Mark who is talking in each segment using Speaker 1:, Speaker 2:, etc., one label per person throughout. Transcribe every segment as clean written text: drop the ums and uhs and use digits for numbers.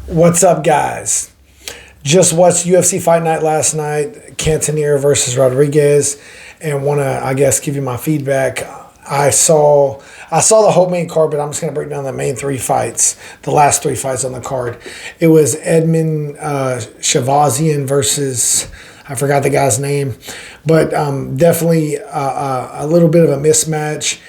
Speaker 1: What's up, guys? Just watched UFC Fight Night last night, Cantaneros versus Rodrigues, and want to, I guess, give you my feedback. I saw the whole main card, but I'm just going to break down the main three fights, the last three fights on the card. It was Edmund Chavazian versus, I forgot the guy's name, but definitely a little bit of a mismatch.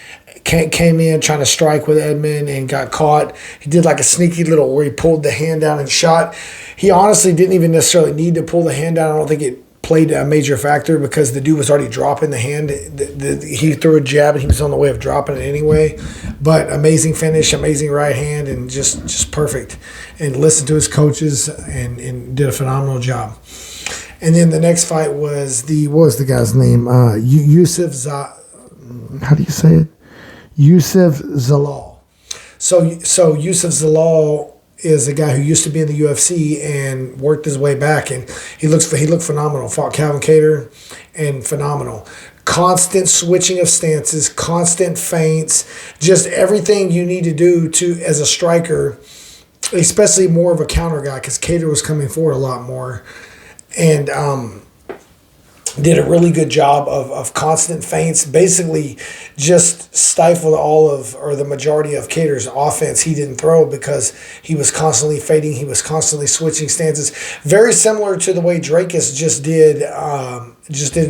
Speaker 1: Came in trying to strike with Edmund and got caught. He did like a sneaky little where he pulled the hand down and shot. He honestly didn't even necessarily need to pull the hand down. I don't think it played a major factor because the dude was already dropping the hand. He threw a jab and he was on the way of dropping it anyway. But amazing finish, amazing right hand, and just perfect. And listened to his coaches and did a phenomenal job. And then the next fight was what was the guy's name? Youssef. How do you say it? Youssef Zalal. So Youssef Zalal is a guy who used to be in the UFC and worked his way back, and he looked phenomenal. Fought Calvin Kattar, and phenomenal. Constant switching of stances, constant feints, just everything you need to do as a striker, especially more of a counter guy because Kattar was coming forward a lot more, and did a really good job of constant feints, basically just stifled the majority of Kattar's offense. He didn't throw because he was constantly fading. He was constantly switching stances. Very similar to the way Rodrigues just did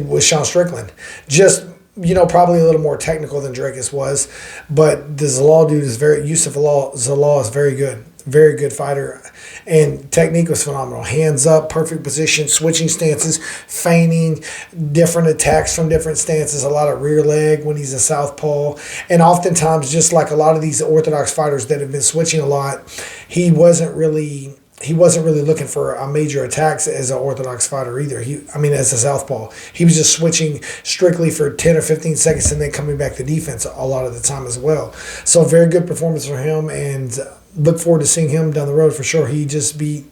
Speaker 1: with Sean Strickland. Just, probably a little more technical than Rodrigues was. But the Zalal dude Youssef Zalal is very good. Very good fighter. And technique was phenomenal. Hands up, perfect position, switching stances, feigning, different attacks from different stances, a lot of rear leg when he's a southpaw. And oftentimes, just like a lot of these orthodox fighters that have been switching a lot, he wasn't really looking for a major attacks as an orthodox fighter either. As a southpaw. He was just switching strictly for 10 or 15 seconds and then coming back to defense a lot of the time as well. So very good performance for him, and look forward to seeing him down the road for sure. He just beat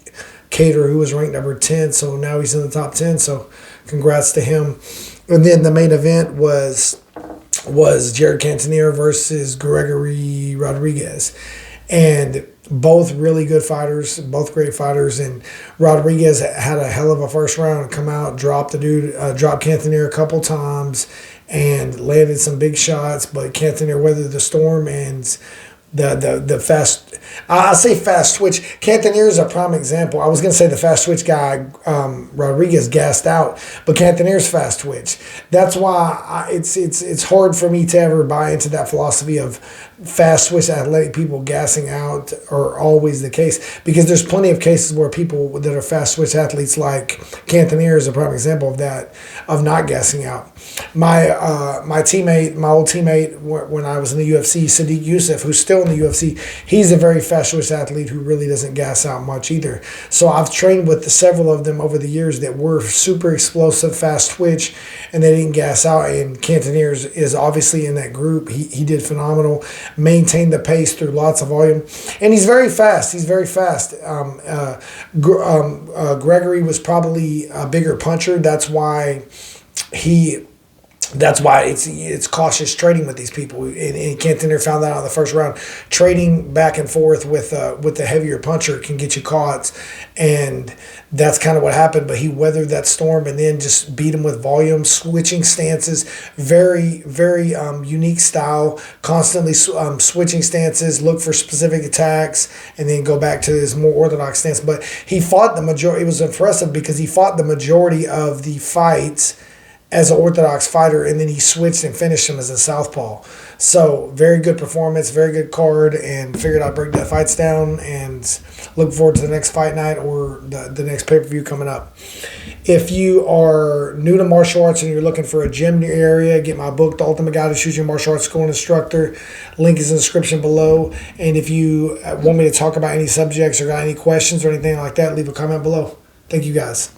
Speaker 1: Kattar, who was ranked number 10, so now he's in the top 10, so congrats to him. And then the main event was Jared Cannonier versus Gregory Rodrigues. And both really good fighters, both great fighters. And Rodrigues had a hell of a first round, come out, dropped Cannonier a couple times and landed some big shots, but Cannonier weathered the storm and the fast, I say fast twitch. Cantaneros is a prime example. I was going to say the fast twitch guy, Rodrigues, gassed out, but Cantaneros fast twitch. That's why it's hard for me to ever buy into that philosophy of fast twitch athletic people gassing out are always the case, because there's plenty of cases where people that are fast twitch athletes, like Cantaneros is a prime example of that, of not gassing out. My old teammate when I was in the UFC, Youssef, who's still in the UFC, he's a very fast twitch athlete who really doesn't gas out much either. So I've trained with several of them over the years that were super explosive, fast twitch, and they didn't gas out. And Cantaneros is obviously in that group. He did phenomenal, maintained the pace through lots of volume, and he's very fast. Gregory was probably a bigger puncher. That's why it's cautious trading with these people. And Cantaneros found that out in the first round. Trading back and forth with the heavier puncher can get you caught, and that's kind of what happened. But he weathered that storm and then just beat him with volume, switching stances, very, very unique style, constantly switching stances, look for specific attacks, and then go back to his more orthodox stance. But he fought the majority. It was impressive because he fought the majority of the fights as an orthodox fighter, and then he switched and finished him as a southpaw. So very good performance, very good card, and figured I'd break that fights down and look forward to the next fight night or the next pay-per-view coming up. If you are new to martial arts and you're looking for a gym in your area, get my book, The Ultimate Guide to Choose Your Martial Arts School and Instructor. Link is in the description below. And if you want me to talk about any subjects or got any questions or anything like that, leave a comment below. Thank you, guys.